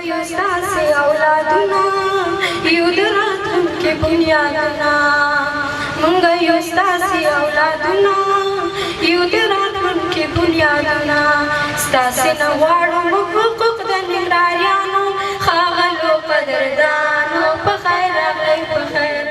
یو ستاسې اولادونه یو د راتلونکي بنیادونه مونږ یو ستاسې اولادونه یو د راتلونکي بنیادونه ستاسې نه غواړو موږ حقوق د ننګرهاریانو ښاغلو قدردانو په خیر راغلی په خیر.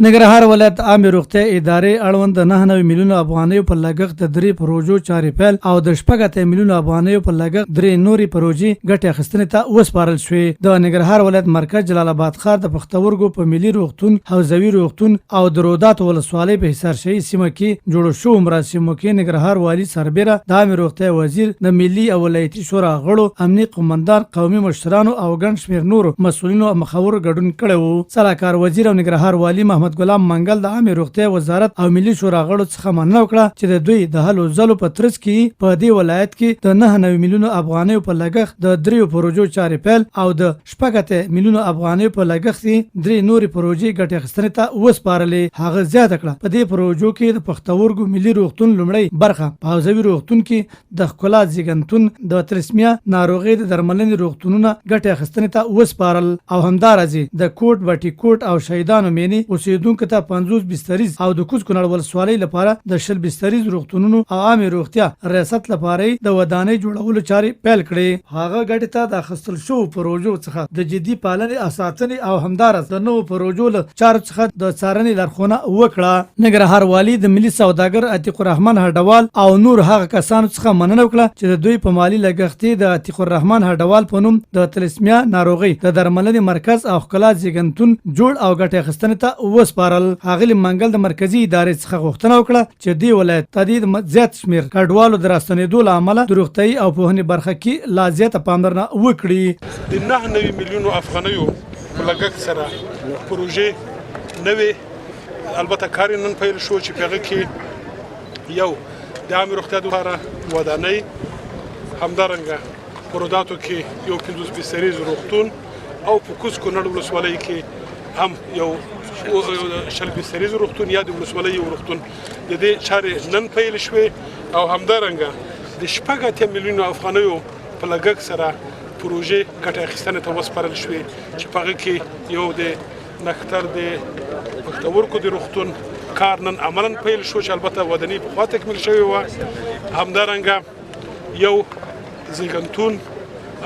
ننګرهار ولایت عامې روغتیا ادارې اړوند د 99 میلیونو افغانیو په لګښت د 3 پروژو چارې پیل او د 80 میلیونو افغانیو په لګښت 3 نورې پروژې ګټې اخیستنې ته وسپارل شوې. د ننګرهار ولایت مرکز جلال آباد ښار د پښتورګو په ملي روغتون، حوزوي روغتون او د رودات ولسوالۍ په حصارشهي سیمه کې جوړ شوو مراسمو کې ننګرهار والي سربیره، د عامې روغتیا وزیر، د ملي او ولایتي شورا غړو، امنیه قومندان، قومي مشرانو او ګڼ شمېر نورو مسؤلینو او مخورو ګډون کړی و. سلاکار وزیر او ننګرهار والي محمد غلام منګل د عامې روغتیا وزارت او ملي شورا غړو څخه مننه وکړه چې د دوی د هلو ځلو په ترڅ کې په دې ولایت کې د 99 میلیونو افغانیو په لګښت د 3 پروژو چارې پیل او د 80 میلیونو افغانیو په لګښت 3 نورې پروژې ګټې اخیستنې ته وسپارلې. هغه زیاته کړه په دې پروژو کې د پښتورګو ملي روغتون لومړی برخه، په حوزوي روغتون کې د ښکلا زیږنتون، د تلسمیا ناروغۍ د درملنې روغتونونه ګټې اخیستنې ته وسپارل او همدارنګه د کوټ بټي کوټ او شهیدانو مېنې اوسیدونکو ته 50 بستریز او د کوز کونړ ولسوالۍ لپاره د 20 بستریز روغتونونو او عامې روغتیا ریاست لپاره د ودانۍ جوړولو چارې پیل کړې. هغه ګټې ته د اخیستل شوو پروژو څخه د جدي پالنې او ساتنې او همدارس د نوو پروژو له چارو څخه د څارنې لارښوونه وکړه. ننګرهار والي د ملي سوداګر عتیق الرحمن هډوال او نور هغه کسانو څخه مننه وکړه چې د دوی په مالی لګښت د عتیق الرحمن هډوال په نوم د تلسمیا ناروغۍ د درملنې مرکز او ښکلا زیږنتون جوړ او ګټې اخیستنې ته وسپارل. ښاغلي منګل د مرکزي ادارې څخه غوښتنه وکړه چې دې ولایت ته د زیات شمېر کډوالو د راستنېدو له امله د روغتیايي او پوهنې برخه کې لا زیاته پاملرنه وکړي. د 99 میلیونو افغانیو په لګښت سره پروژې نوې البته کار نن پیل شو چې په هغه کې یو د عامې روغتیا لپاره ودانۍ، همدارنګه په روداتو کې یو 50 بستریز روغتون او په کوز کونړ ولسوالۍ کې هم یو 20 بستریز روغتون یا د ولسوالۍ یو روغتون. د دې چارې نن پیل شوې او همدارنګه د 80 میلیونو افغانیو په لګښت سره پروژې ګټه اخیستنې ته وسپارل شوې چې په هغه کې یو د نښتر د پښتورګو د روغتون کار نن عملاً پیل شو چې البته ودانۍ پخوا تکمیل شوې وه، همدارنګه یو زیږنتون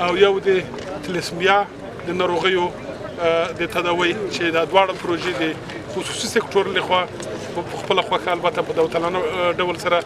او یو د تلسمیا د ناروغیو د تداوی چې دا دواړه پروژې د خصوصي سکتور لخوا په خپل خوښه البته په دولتانه ډول سره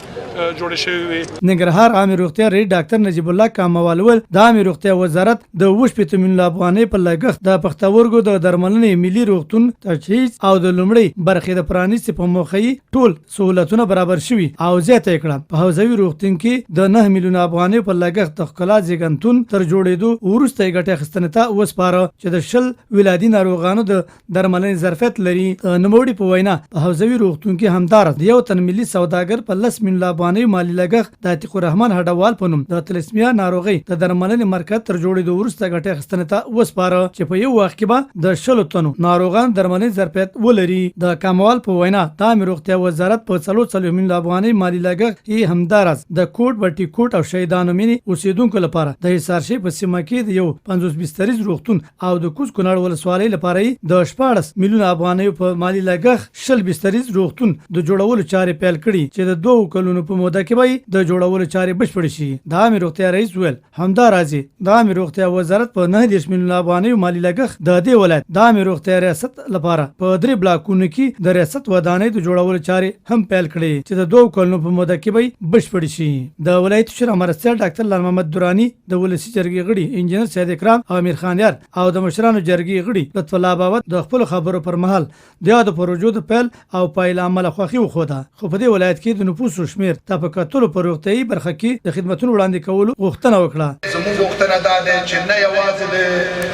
جوړې شوې وي. ننګرهار عامې روغتیا رییس ډاکټر نجیب الله کاموال وویل د عامې روغتیا وزارت د 80 میلیونو افغانۍ په لګښت د پښتورګو د درملنې ملي روغتون تجهیز او د لومړۍ برخې د پرانیستې په موخه ټول سهولتونه برابر شوي او زیاته یې کړه. په حوزوي روغتون کې د 9 میلیونو افغانۍ په لګښت د ښکلا زیږنتون تر جوړېدو وروسته یې ګټې اخیستنې ته وسپاره چې د 20 ولادي ناروغانو د درملنې ظرفیت لري. نوموړي په وینا په حوزوي روغتون کې همدارس د یو تن ملي سوداګر په 10 میلیونو افغانۍ مالی لګښت د عتیق الرحمن هډوال په نوم د تلسمیا ناروغۍ د درملنې مرکز تر جوړېدو وروسته ګټې اخیستنې ته وسپاره چې په یو وخت کې به د 100 تنو ناروغان درملنې ظرفیت ولري. د کاموال په وینا د عامې روغتیا وزارت په 40 میلیونو افغانۍ مالی لګښت یې همدارس د کوټ بټي کوټ او شهیدانو مېنې اوسیدونکو لپاره د حصارشهي په سیمه کې د یو 50 بستریز روغتون او د کوز کونړ ولسوالۍ لپاره د 14 میلیونو افغانۍ په مالی لګښت 20 بستریز روغتون د جوړولو چارې پیل کړي چې د 2 کلونو په موده کې به د جوړولو چارې بشپړې شي. د عامې روغتیا رئیس ویل همدارنګه د عامې روغتیا وزارت په 19 میلیونو افغانۍ مالی لګښت د دې ولایت د عامې روغتیا ریاست لپاره په 3 بلاکونو کې د ریاست ودانۍ د جوړولو چارې هم پیل کړي چې د 2 کلونو په موده کې به بشپړې شي. د ولایت شورا مرستیال ډاکټر لال محمد درانی، د ولسی جرګې غړي انجنیر سید اکرام او امیر خان یار او د مشرانو جرګې غړي لطف الله بابت د خپل خبرو پر مهال د یاد پروژو د پیل او پایله عمل خوښي وښوده. خو په دې ولایت کې د نفوسو شمیر ته په کتلو په روغتیايي برخه کې د خدمتونو وړاندې کولو غوښتنه وکړه. زموږ غوښتنه دا ده چې نه یوازې د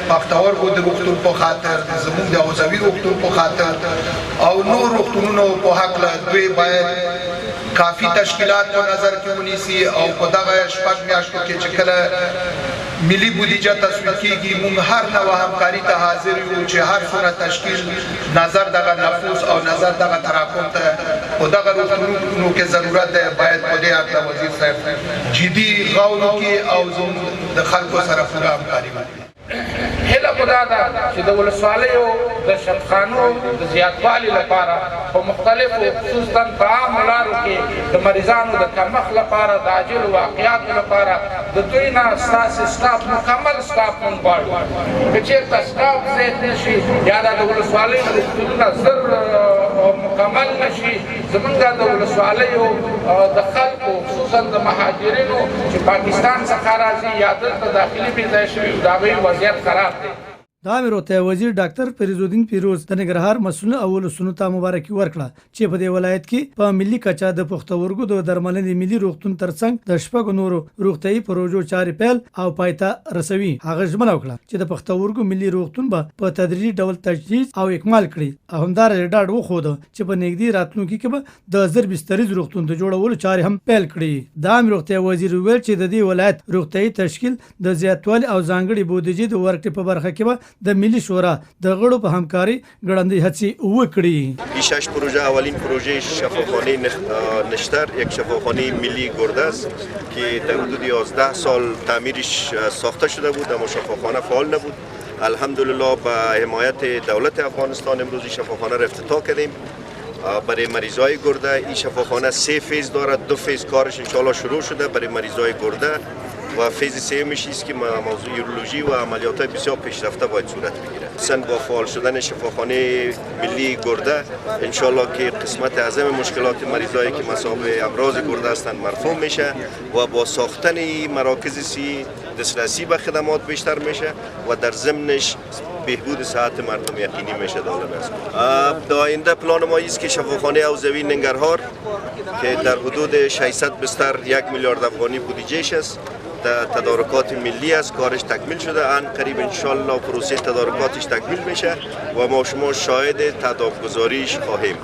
پښتورګو د روغتون په خاطر، زموږ د حوزوي روغتون په خاطر او نور روغتونونو په هکله دوی باید کافي تشکیلات په نظر کې ونیسي او په دغه شپږ میاشتو کې چې کله ملي بودیجه تصویب کیږي موږ هر نوع همکاري ته حاضر یو چې هر څومره تشکیل نظر دغه نفوس او نظر دغه تراکم ته په دغه روغتونونو کې ضرورت ده باید په دې اړه وزیر صاحب جدي غور وکړي او زموږ د خلکو سره پوره همکاري وکړي. دا ده چې د ولسوالیو د شفخانو د زیاتوالي لپاره په مختلفو خصوصا په عامو لارو کې د مریضانو د کمښت لپاره د عاجلو واقعاتو لپاره د دوی نه ستاسې سټاف مکمل سټاف موږ غواړو که چېرته سټاف زیات نه شي یا دا د ولسوالیو روغتونونه زر مکمل نه شي زمونږ د ولسوالیو د خلکو خصوصا د مهاجرینو چې پاکستان څخه راځي یا دلته داخلي بې ځای شوي د هغوی وضعیت خراب دی. د امیر روغتیا وزیر ډاکټر فیروز پیروز د ننګرهار مسؤلینو او ولسونو ته مبارکي ورکړه چې په دې ولایت کې په ملي کچه د پښتورګو د درملنې ملي روغتون ترڅنګ د شپږو نورو روغتیايي پروژو چارې پیل او پایته رسوي. هغه ژمنه وکړه چې د پښتورګو ملي روغتون به په تدریجي ډول تجهیز او اکمال کړي او همدارنګه ډاډ وښود چې په نږدې راتلونکي کې به د 1000 بستریز روغتون د جوړولو چارې هم پیل کړي. د امیر روغتیا وزیر وویل چې د دې ولایت روغتیايي تشکیل د زیاتوالي او ځانګړي بودیجې د ورکړې په برخه کې به د ملي شورا د غړو په همکاري ګړندۍ هڅې وکړي. این 6 پروژه اولین پروژه شفاخانه نشتر یک شفاخانه ملی گرده است که در حدود 11 سال تعمیرش ساخته شده بود اما شفاخانه فعال نبود. الحمدلله با حمایت دولت افغانستان امروز شفاخانه را افتتاح کردیم. برای مریضای گرده این شفاخانه 3 فیز دارد. 2 فیز کارش انشالله شروع شده برای مریضای گرده و فیز سومش است که موضوع یورولوژی و عملیات بسیار پیشرفته باید صورت بگیره. مثلا با فعال شدن شفاخانه ملی گرده انشالله که قسمت اعظم مشکلات مریضایی که مصاب امراض گرده هستند مرفوع میشه و با ساختن مراکز دسترسی به خدمات بیشتر میشه و در ضمنش بهبود صحت مردم یقینی میشه. در آینده پلان ما است که شفاخانه حوزوی ننگرهار که در حدود 600 بستر 1 میلیارد افغانی بودجهش است تدارکات ملی است، کارش تکمیل شده. ان قریب انشالله پروسه تدارکاتش تکمیل میشه و ما شما شاهد تداوم‌گذاریش خواهیم.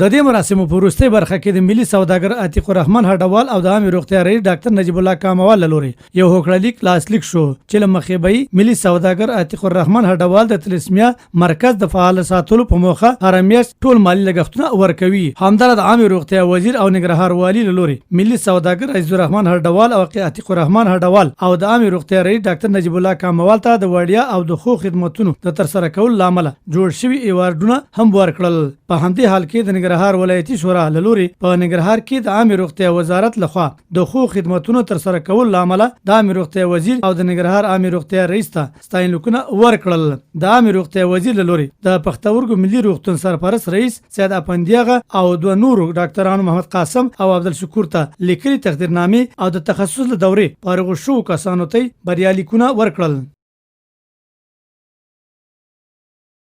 د دې مراسمو په وروستۍ برخه کې د ملي سوداګر عتیق الرحمن هډوال او د عامه روغتیا رئیس ډاکټر نجیب الله کاموال لوري یو هوکړلیک لاسلیک شو چې له مخې به ملي سوداګر عتیق الرحمن هډوال د تلسمیا مرکز د فعال ساتلو په موخه هر میاشت ټول مالی لګښتونه ورکوي. همدارد عامه روغتیا وزیر او ننګرهار والی لوري ملي سوداګر عزیز الرحمن هډوال او عتیق الرحمن هډوال او د عامه روغتیا رئیس ډاکټر نجیب الله کاموال ته د وړیا او د خو خدماتونو د ترسره کول لامل جوړ شوی ایواردونه هم ورکړل. په همدې حال کې د ننګرهار ولایتي شورا لوري په ننګرهار کې د عامه روغتیا وزارت لخوا د خو خدماتونو تر سره کول لامل د عامه روغتیا وزیر او د ننګرهار عامه روغتیا رئیس ته ستاینلیکونه ورکړل. د عامه روغتیا وزیر لوري د پښتورګو ملي روغتون سرپرست رئیس سید اپندیغه او د نورو ډاکټرانو محمد قاسم او عبدالشکور ته لیکلي تقدیرنامې او د تخصص له دورې فارغ شو کسانو ته بریالیکونه ورکړل.